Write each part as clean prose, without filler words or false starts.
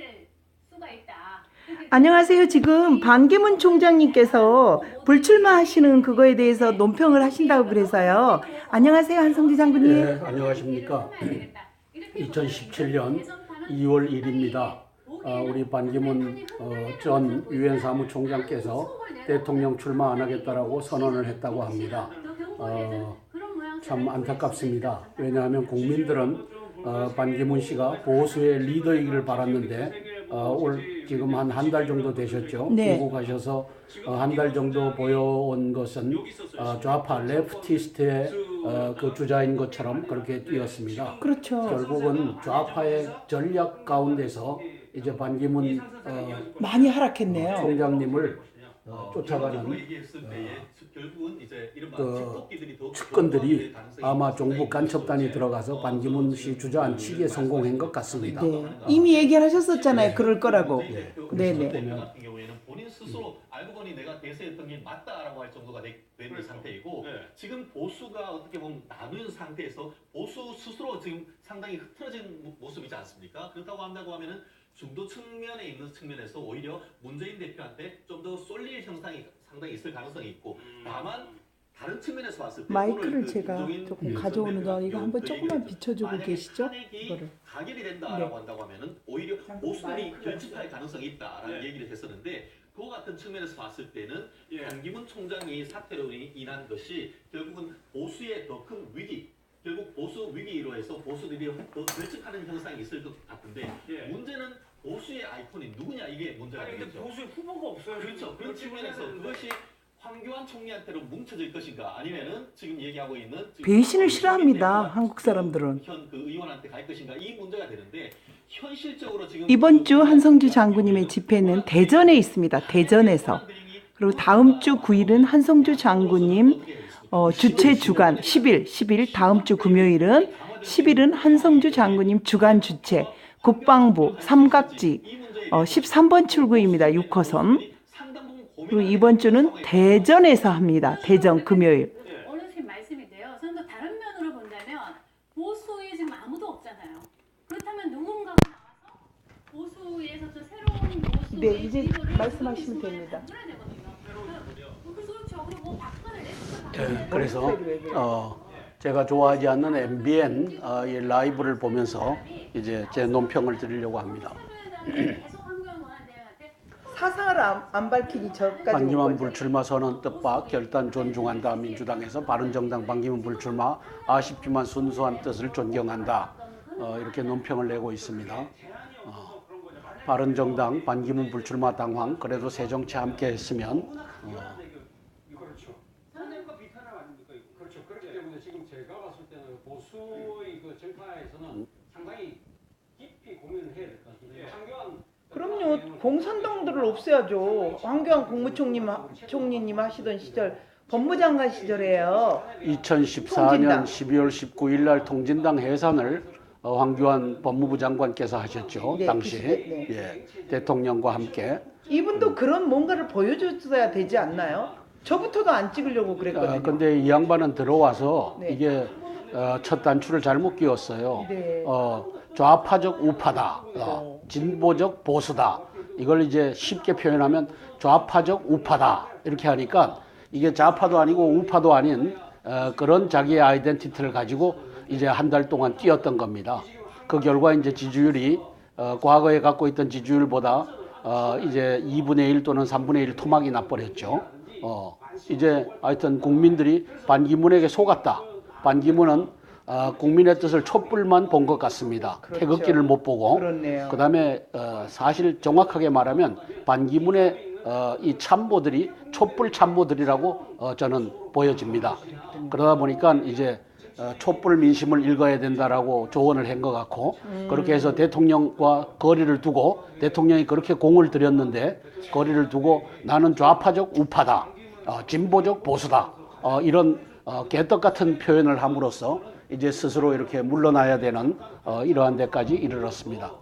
할 수가 있다. 안녕하세요. 지금 반기문 총장님께서 불출마하시는 그거에 대해서 논평을 하신다고 그래서요. 안녕하세요, 한성주 장군님. 네, 안녕하십니까. 2017년 2월 1일입니다. 우리 반기문 전 유엔 사무총장께서 대통령 출마 안 하겠다라고 선언을 했다고 합니다. 참 안타깝습니다. 왜냐하면 국민들은 반기문 씨가 보수의 리더이기를 바랐는데 지금 한 달 정도 되셨죠. 네. 미국 가셔서 한 달 정도 보여온 것은 좌파 레프티스트의 그 주자인 것처럼 그렇게 뛰었습니다. 그렇죠. 결국은 좌파의 전략 가운데서 이제 반기문 많이 하락했네요. 총장님을 쫓아가는 측근들이 아마 정부 간첩단이 들어가서 반기문 씨 주저앉히기에 성공한 것 같습니다. 네. 이미 얘기를 하셨었잖아요. 그럴 거라고. 네네. 같은 경우에는 본인 스스로 알고 보니 내가 대세했던 게 맞다라고 할 정도가 된 상태이고 지금 보수가 어떻게 보면 나눈 상태에서 보수 스스로 지금 상당히 흐트러진 모습이지 않습니까? 그렇다고 한다고 하면은 중도 측면에 있는 측면에서 오히려 문재인 대표한테 좀 더 쏠릴 형상이 상당히 있을 가능성이 있고 다만 다른 측면에서 봤을 때 마이크를 제가 조금 가져오는 동안 이거 한번 조금만 비춰주고 만약에 계시죠? 탄핵이 이거를. 가결이 된다라고 한다고 하면은 오히려 보수들이 결집할 가능성이 있다라는 얘기를 했었는데 그와 같은 측면에서 봤을 때는 반기문 총장이 사태로 인한 것이 결국은 보수의 더 큰 위기 결국 보수 위기로 해서 보수들이 더 결집하는 형상이 있을 것 같은데 문제는 보수의 아이콘이 누구냐 이게 문제가 되겠죠. 보수의 후보가 없어요. 그렇죠. 그런 측면에서 그것이 황교안 총리한테로 뭉쳐질 것인가 아니면은 지금 얘기하고 있는 배신을 싫어합니다. 한국 사람들은. 현 그 의원한테 갈 것인가 이 문제가 되는데 현실적으로 지금 이번 주 한성주 장군님의 집회는 대전에 있습니다. 대전에서. 그리고 다음 주 9일은 한성주 장군님 주최 주간 10일 다음 주 금요일은 10일은 한성주 장군님 주간 주최 국방부 삼각지 13번 출구입니다. 6호선. 그리고 이번 주는 대전에서 합니다. 대전 금요일. 어르신 말씀인데요. 저는 또 다른 면으로 본다면 보수에 지금 아무도 없잖아요. 그렇다면 누군가가 나와서 보수에서 또 새로운 보수의 네, 이제 리더를 말씀하시면 보수에 됩니다. 만들어야 되거든요. 그래서 그렇죠. 뭐 박근혜 냈을 그래서 제가 좋아하지 않는 MBN 이 라이브를 보면서 이제 제 논평을 드리려고 합니다. 계속 황교안 원안대한테 사상을 안 밝히기 전까지. 반기문 불출마 선언 뜻밖 결단 존중한다. 민주당에서 바른정당 반기문 불출마 아쉽지만 순수한 뜻을 존경한다. 이렇게 논평을 내고 있습니다. 바른정당 반기문 불출마 당황 그래도 새정치 함께 했으면 그렇죠. 탄핵과 비탄핵 아닙니까? 그렇죠. 그렇기 때문에 지금 제가 봤을 때는 보수의 그 정파에서는 상당히 깊이 고민을 해야 될 것 같습니다. 황교안 그럼요. 공산당들을 없애야죠. 황교안 국무총리님 하시던 시절 법무장관 시절이에요. 2014년 12월 19일 날 통진당 해산을 황교안 법무부 장관께서 하셨죠. 네, 당시 네. 대통령과 함께. 이분도 그런 뭔가를 보여줬어야 되지 않나요? 저부터도 안 찍으려고 그랬거든요. 근데 이 양반은 들어와서 네. 이게 첫 단추를 잘못 끼웠어요. 네. 좌파적 우파다, 진보적 보수다. 이걸 이제 쉽게 표현하면 좌파적 우파다 이렇게 하니까 이게 좌파도 아니고 우파도 아닌 그런 자기의 아이덴티티를 가지고 이제 한 달 동안 뛰었던 겁니다. 그 결과 이제 지지율이 과거에 갖고 있던 지지율보다 이제 2분의 1 또는 3분의 1 토막이 나버렸죠. 이제 하여튼 국민들이 반기문에게 속았다. 반기문은 국민의 뜻을 촛불만 본 것 같습니다. 그렇죠. 태극기를 못 보고. 그렇네요. 그다음에 사실 정확하게 말하면 반기문의 이 참모들이 촛불 참모들이라고 저는 보여집니다. 그러다 보니까 이제 촛불 민심을 읽어야 된다라고 조언을 한 것 같고 그렇게 해서 대통령과 거리를 두고 대통령이 그렇게 공을 들였는데 거리를 두고 나는 좌파적 우파다, 진보적 보수다 이런 개떡 같은 표현을 함으로써 이제 스스로 이렇게 물러나야 되는 이러한 데까지 이르렀습니다.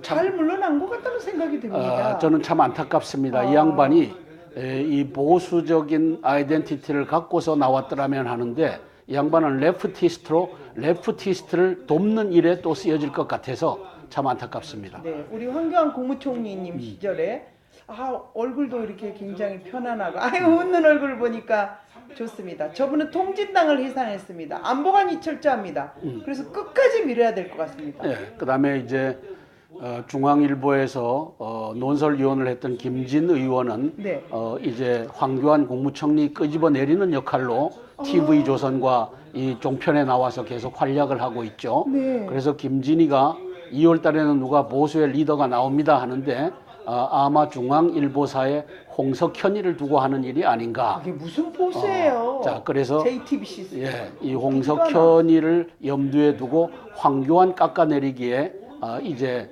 잘 물러난 것 같다는 생각이 듭니다. 저는 참 안타깝습니다. 이 양반이 이 보수적인 아이덴티티를 갖고서 나왔더라면 하는데 이 양반은 레프티스트로 레프티스트를 돕는 일에 또 쓰여질 것 같아서 참 안타깝습니다. 네, 우리 황교안 국무총리님 시절에 얼굴도 이렇게 굉장히 편안하고 웃는 얼굴 보니까 좋습니다. 저분은 통진당을 해산했습니다. 안보관이 철저합니다. 그래서 끝까지 밀어야 될 것 같습니다. 네, 그다음에 이제 중앙일보에서 논설위원을 했던 김진 의원은 네. 이제 황교안 국무총리 끄집어 내리는 역할로 TV조선과 이 종편에 나와서 계속 활약을 하고 있죠. 네. 그래서 김진희가 2월 달에는 누가 보수의 리더가 나옵니다 하는데 아마 중앙일보사에 홍석현이를 두고 하는 일이 아닌가. 이게 무슨 보수예요? 자, 그래서 JTBC. 예, 이 홍석현이를 염두에 두고 황교안 깎아내리기에 이제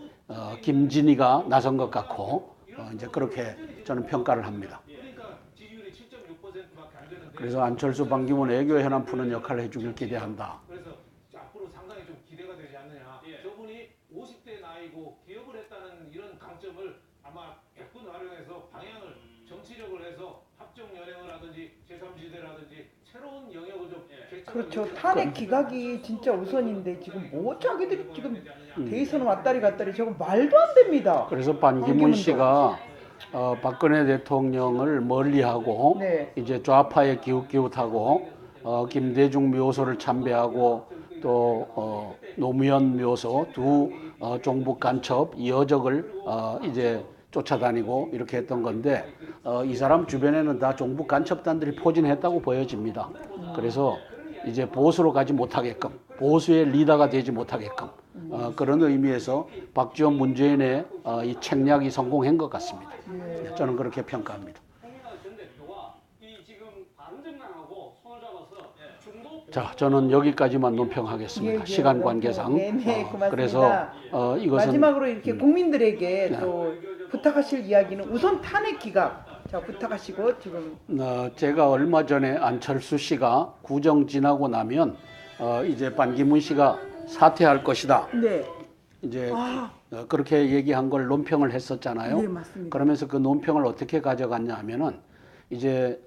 김진희가 나선 것 같고 이제 그렇게 저는 평가를 합니다. 그래서 안철수, 반기문 애교 현안 푸는 역할을 해주길 기대한다. 그래서 앞으로 상당히 좀 기대가 되지 않느냐. 저분이 50대 나이고 기업을 했다는 이런 강점을 아마 100분 활용해서 방향을 정치력을 해서 합종 연행을 하든지 제3지대라든지 새로운 영역을 좀 그렇죠. 탄핵 기각이 진짜 우선인데 지금 자기들이 지금 대선 왔다리 갔다리 저거 말도 안 됩니다. 그래서 반기문 반기문도. 씨가 박근혜 대통령을 멀리하고 네. 이제 좌파에 기웃기웃하고 김대중 묘소를 참배하고 또 노무현 묘소 두 종북 간첩 여적을 이제 쫓아다니고 이렇게 했던 건데 이 사람 주변에는 다 종북 간첩단들이 포진했다고 보여집니다. 그래서 이제 보수로 가지 못하게끔 보수의 리더가 되지 못하게끔 그런 의미에서 박지원 문재인의 이 책략이 성공한 것 같습니다. 저는 그렇게 평가합니다. 홍인하 전 대표와 이 지금 바른정당하고 손을 잡아서 중도 자, 저는 여기까지만 논평하겠습니다. 시간 관계상. 네, 고맙습니다. 그래서 이것은 마지막으로 이렇게 국민들에게 또 부탁하실 이야기는 우선 탄핵 기각. 자, 부탁하시고 지금 제가 얼마 전에 안철수 씨가 구정 지나고 나면 이제 반기문 씨가 사퇴할 것이다. 네. 이제 그렇게 얘기한 걸 논평을 했었잖아요. 네, 맞습니다. 그러면서 그 논평을 어떻게 가져갔냐 하면은 이제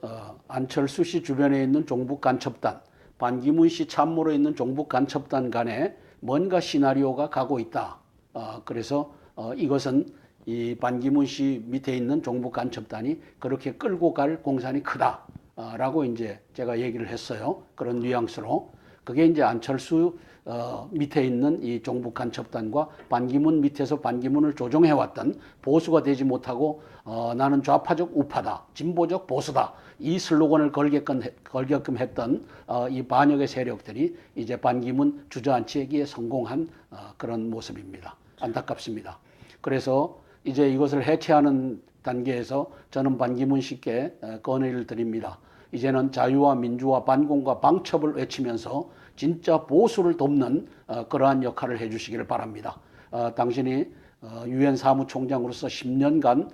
안철수 씨 주변에 있는 종북 간첩단, 반기문 씨 참모로 있는 종북 간첩단 간에 뭔가 시나리오가 가고 있다. 그래서 이것은 이 반기문 씨 밑에 있는 종북 간첩단이 그렇게 끌고 갈 공산이 크다라고 이제 제가 얘기를 했어요. 그런 뉘앙스로. 그게 이제 안철수 밑에 있는 이 종북 간첩단과 반기문 밑에서 반기문을 조종해왔던 보수가 되지 못하고 나는 좌파적 우파다, 진보적 보수다 이 슬로건을 걸게끔 했던 이 반역의 세력들이 이제 반기문 주저앉히기에 성공한 그런 모습입니다. 안타깝습니다. 그래서 이제 이것을 해체하는 단계에서 저는 반기문 씨께 건의를 드립니다. 이제는 자유와 민주와 반공과 방첩을 외치면서 진짜 보수를 돕는 그러한 역할을 해주시기를 바랍니다. 당신이 유엔 사무총장으로서 10년간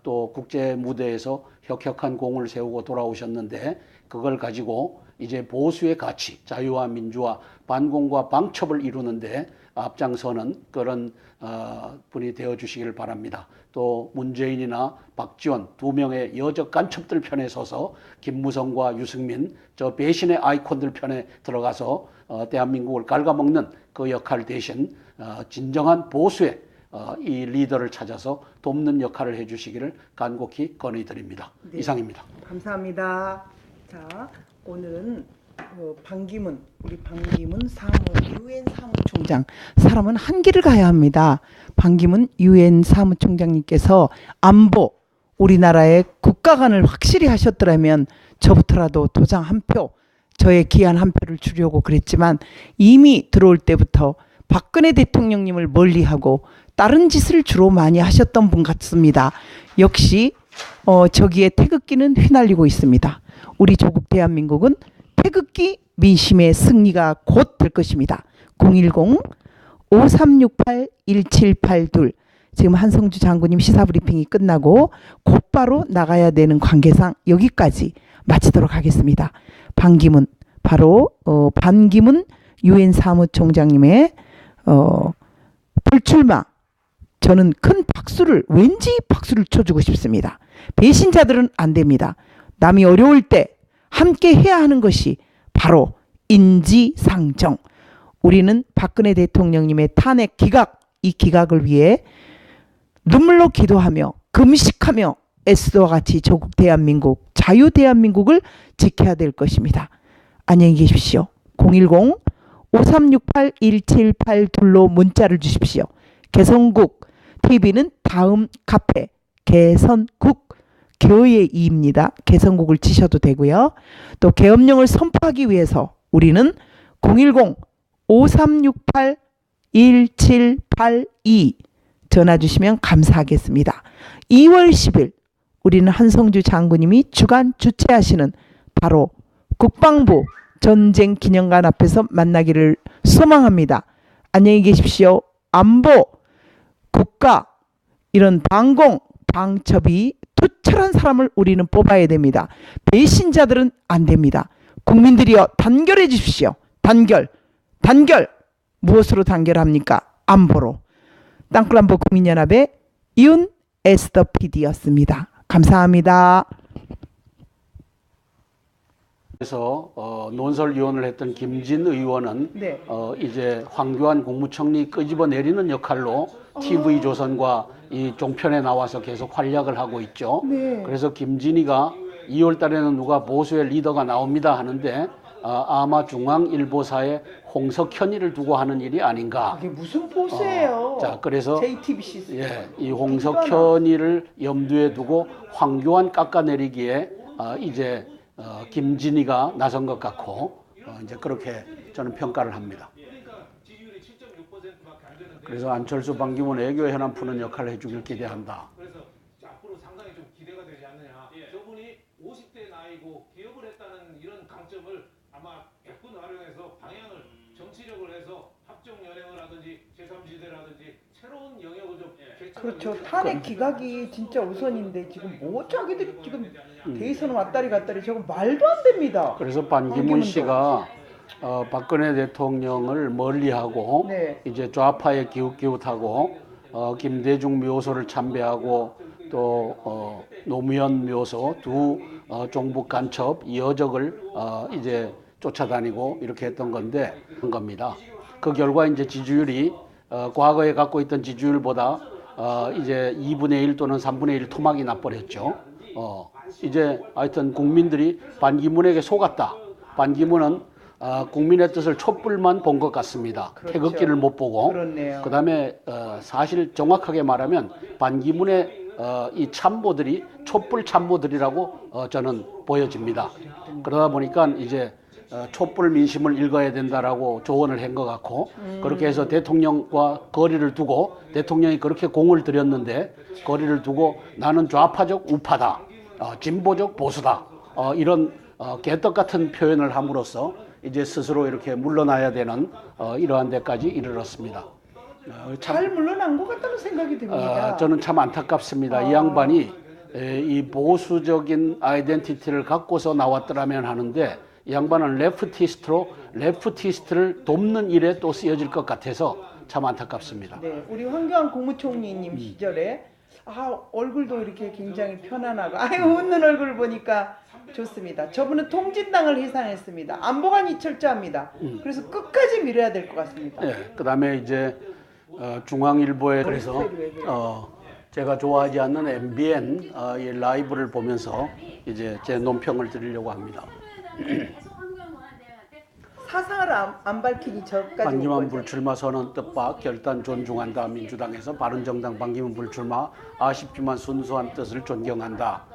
또 국제 무대에서 혁혁한 공을 세우고 돌아오셨는데 그걸 가지고 이제 보수의 가치, 자유와 민주와 반공과 방첩을 이루는데 앞장서는 그런 분이 되어주시기를 바랍니다. 또 문재인이나 박지원 두 명의 여적 간첩들 편에 서서 김무성과 유승민 저 배신의 아이콘들 편에 들어가서 대한민국을 갉아먹는 그 역할 대신 진정한 보수의 이 리더를 찾아서 돕는 역할을 해주시기를 간곡히 건의드립니다. 네. 이상입니다. 감사합니다. 자, 오늘은 우리 반기문 유엔 사무총장 사람은 한 길을 가야 합니다. 반기문 유엔 사무총장님께서 안보 우리나라의 국가관을 확실히 하셨더라면 저부터라도 도장 한 표, 저의 귀한 한 표를 주려고 그랬지만 이미 들어올 때부터 박근혜 대통령님을 멀리하고 다른 짓을 주로 많이 하셨던 분 같습니다. 역시 저기에 태극기는 휘날리고 있습니다. 우리 조국 대한민국은 태극기 민심의 승리가 곧 될 것입니다. 010-5368-1782 지금 한성주 장군님 시사브리핑이 끝나고 곧바로 나가야 되는 관계상 여기까지 마치도록 하겠습니다. 반기문 바로 반기문 유엔 사무총장님의 불출마 저는 큰 박수를 왠지 박수를 쳐주고 싶습니다. 배신자들은 안 됩니다. 남이 어려울 때 함께 해야 하는 것이 바로 인지상정. 우리는 박근혜 대통령님의 탄핵 기각 이 기각을 위해 눈물로 기도하며 금식하며 에스더와 같이 조국 대한민국, 자유 대한민국을 지켜야 될 것입니다. 안녕히 계십시오. 010-5368-1782로 문자를 주십시오. 개성국 TV는 다음 카페 개선국 교의 이입니다. 개성국을 치셔도 되고요. 또 계엄령을 선포하기 위해서 우리는 010-5368-1782 전화 주시면 감사하겠습니다. 2월 10일 우리는 한성주 장군님이 주간 주최하시는 바로 국방부 전쟁 기념관 앞에서 만나기를 소망합니다. 안녕히 계십시오. 안보, 국가, 이런 방공, 방첩이 투철한 사람을 우리는 뽑아야 됩니다. 배신자들은 안 됩니다. 국민들이여 단결해 주십시오. 단결. 무엇으로 단결합니까? 안보로. 땅굴안보 국민연합의 이윤 에스더 PD였습니다. 감사합니다. 그래서 논설위원을 했던 김진 의원은 네. 이제 황교안 국무총리 끄집어내리는 역할로 TV조선과 이 종편에 나와서 계속 활약을 하고 있죠. 네. 그래서 김진이가 2월 달에는 누가 보수의 리더가 나옵니다 하는데 아마 중앙일보사의 홍석현이를 두고 하는 일이 아닌가. 이게 무슨 보수예요? 자, 그래서 JTBC. 예, 이 홍석현이를 염두에 두고 황교안 깎아내리기에 이제 김진희가 나선 것 같고 이제 그렇게 저는 평가를 합니다. 지지율이 7.6%밖에 안 되는데 그래서 안철수 반기문 애교 현안 푸는 역할을 해주길 기대한다. 그래서 앞으로 상당히 좀 기대가 되지 않느냐. 저분이 50대 나이고 기업을 했다는 이런 강점을 아마 백분 활용해서 방향을 정치력을 해서 합종 연행을 하든지 제3지대라든지 새로운 영역을 좀 그렇죠. 탄핵 기각이 진짜 우선인데 지금 뭐 자기들이 지금 대선 왔다리 갔다리 저거 말도 안 됩니다. 그래서 반기문 씨가 박근혜 대통령을 멀리하고 네. 이제 좌파에 기웃기웃하고 김대중 묘소를 참배하고 또 노무현 묘소 두 종북 간첩 여적을 이제 쫓아다니고 이렇게 했던 건데 한 겁니다. 그 결과 이제 지지율이 과거에 갖고 있던 지지율보다 이제 2분의 1 또는 3분의 1 토막이 나버렸죠. 이제 하여튼 국민들이 반기문에게 속았다. 반기문은 국민의 뜻을 촛불만 본 것 같습니다. 그렇죠. 태극기를 못 보고. 그렇네요. 그다음에 사실 정확하게 말하면 반기문의 이 참모들이 촛불 참모들이라고 저는 보여집니다. 그러다 보니까 이제 촛불 민심을 읽어야 된다라고 조언을 한 것 같고 그렇게 해서 대통령과 거리를 두고 대통령이 그렇게 공을 들였는데 거리를 두고 나는 좌파적 우파다, 진보적 보수다 이런 개떡 같은 표현을 함으로써 이제 스스로 이렇게 물러나야 되는 이러한 데까지 이르렀습니다. 잘 물러난 것 같다는 생각이 듭니다. 저는 참 안타깝습니다. 이 양반이 이 보수적인 아이덴티티를 갖고서 나왔더라면 하는데 이 양반은 레프티스트를 돕는 일에 또 쓰여질 것 같아서 참 안타깝습니다. 네, 우리 황교안 국무총리님 시절에 얼굴도 이렇게 굉장히 편안하고 웃는 얼굴을 보니까 좋습니다. 저분은 통진당을 해산했습니다. 안보관이 철저합니다. 그래서 끝까지 밀어야 될 것 같습니다. 네, 그다음에 이제 중앙일보에 그래서 제가 좋아하지 않는 MBN 이 라이브를 보면서 이제 제 논평을 드리려고 합니다. 사상을 안 밝히니 저까지 반기문 불출마 선언 뜻밖 결단 존중한다. 민주당에서 바른정당 반기문 불출마 아쉽지만 순수한 뜻을 존경한다.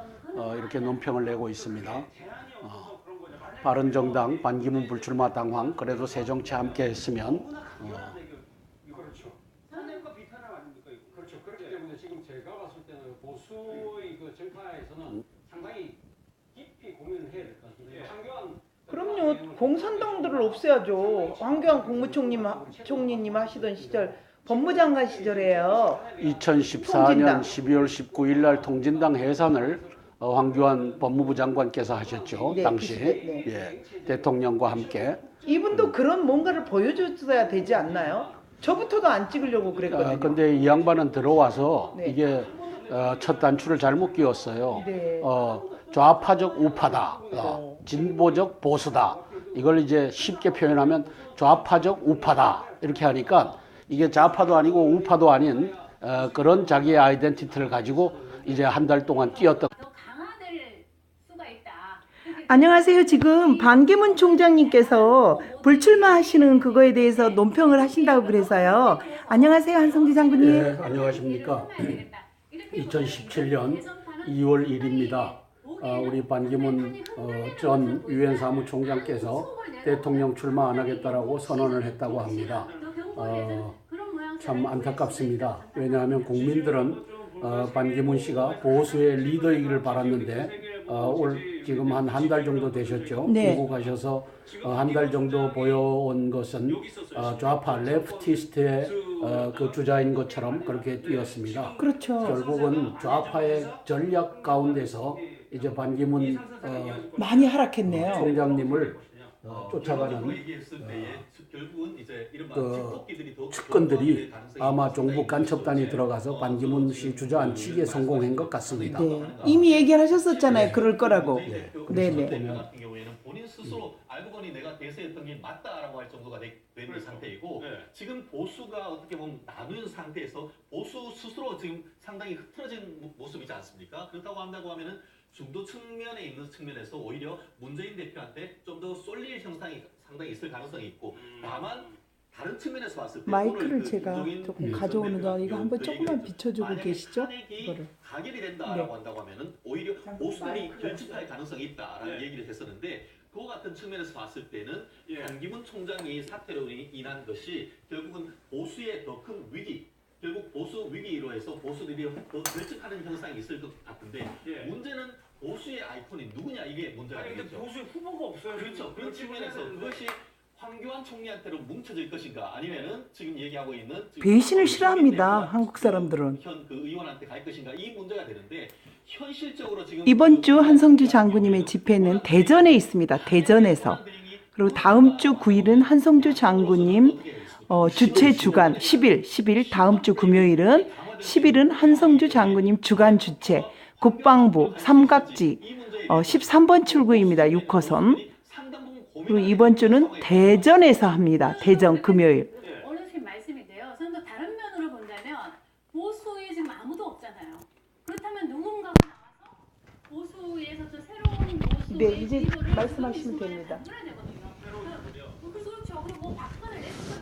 이렇게 논평을 내고 있습니다. 바른정당 반기문 불출마 당황 그래도 새정치 함께 했으면 그렇죠. 탄핵과 비탄핵 아닙니까 이거? 그렇죠. 그렇기 때문에 지금 제가 봤을 때는 보수의 그 정파에서는 상당히 깊이 고민을 해야 될 것 같습니다. 황교안 그럼요. 공산당들을 없애야죠. 황교안 국무총리님 하시던 시절 법무장관 시절이에요. 2014년 12월 19일 날 통진당 해산을 황교안 법무부 장관께서 하셨죠. 네, 당시 그 시대, 네. 예, 대통령과 함께. 이분도 그런 뭔가를 보여줬어야 되지 않나요? 저부터도 안 찍으려고 그랬거든요. 근데 이 양반은 들어와서 네. 이게 첫 단추를 잘못 끼웠어요. 네. 좌파적 우파다, 진보적 보수다. 이걸 이제 쉽게 표현하면 좌파적 우파다 이렇게 하니까 이게 좌파도 아니고 우파도 아닌 그런 자기의 아이덴티티를 가지고 이제 한 달 동안 뛰었던. 더 강화될 수가 있다. 안녕하세요. 지금 반기문 총장님께서 불출마하시는 그거에 대해서 논평을 하신다고 그래서요. 안녕하세요, 한성주 장군님. 네, 안녕하십니까. 2017년 2월 1일입니다. 우리 반기문 전 유엔 사무총장께서 대통령 출마 안 하겠다라고 선언을 했다고 합니다. 참 안타깝습니다. 왜냐하면 국민들은 반기문 씨가 보수의 리더이기를 바랐는데 지금 한 달 정도 되셨죠. 네. 미국 가셔서 한 달 정도 보여온 것은 좌파 레프티스트의 그 주자인 것처럼 그렇게 뛰었습니다. 그렇죠. 결국은 좌파의 전략 가운데서 이제 반기문 많이 하락했네요. 총장님을 쫓아가는 얘기했을 때에 결국은 이제 이른바 그 집토끼들이 더 측근들이 가능성이 아마 상당히 정부 있죠. 간첩단이 들어가서 반기문 씨 주저앉히기에 성공한 것 같습니다. 네. 이미 얘기를 하셨었잖아요. 그럴 거라고. 네네. 대표 같은 경우에는 본인 스스로 알고 보니 내가 대세였던 게 맞다라고 할 정도가 된 상태이고 지금 보수가 어떻게 보면 나눈 상태에서 보수 스스로 지금 상당히 흐트러진 모습이지 않습니까? 그렇다고 한다고 하면은 중도 측면에 있는 측면에서 오히려 문재인 대표한테 좀 더 쏠릴 형상이 상당히 있을 가능성이 있고 다만 다른 측면에서 봤을 때 마이크를 오늘 그 제가 김종인 조금 전 가져오는 대표 동안 이거 같은 한번 그 조금만 얘기를 비춰주고 만약에 계시죠? 탄핵이 이거를. 가결이 된다라고 네. 한다고 하면은 오히려 보수들이 결집할 가능성이 있다라는 예. 얘기를 했었는데 그와 같은 측면에서 봤을 때는 예. 반기문 총장이 사퇴로 인한 것이 결국은 보수의 더 큰 위기 결국 보수 위기로 해서 보수들이 더 결집하는 현상이 있을 것 같은데 예. 문제는 보수의 아이콘이 누구냐 이게 문제가 아니 근데 되겠죠. 보수에 후보가 없어요. 그렇죠. 그런 측면에서 그것이 황교안 총리한테로 뭉쳐질 것인가 아니면은 지금 얘기하고 있는 지금 배신을 싫어합니다. 대표가 한국 사람들은. 현 그 의원한테 갈 것인가 이 문제가 되는데 현실적으로 지금 이번 주 한성주 장군님의 집회는 대전에 있습니다. 대전에서. 그리고 다음 주 9일은 한성주 장군님 주최 주간 10일 다음 주 금요일은 10일은 한성주 장군님 주간 주최 국방부 삼각지 13번 출구입니다. 6호선. 그리고 이번 주는 대전에서 합니다. 대전 금요일. 어르신 말씀인데요. 저는 또 다른 면으로 본다면 보수에 지금 아무도 없잖아요. 그렇다면 누군가가 나와서 보수에서 또 새로운 보수의 네, 이제 지도를 말씀하시면 누군가 됩니다. 만들어야 되거든요. 그래서 그렇죠. 그리고 뭐 박근을 냈을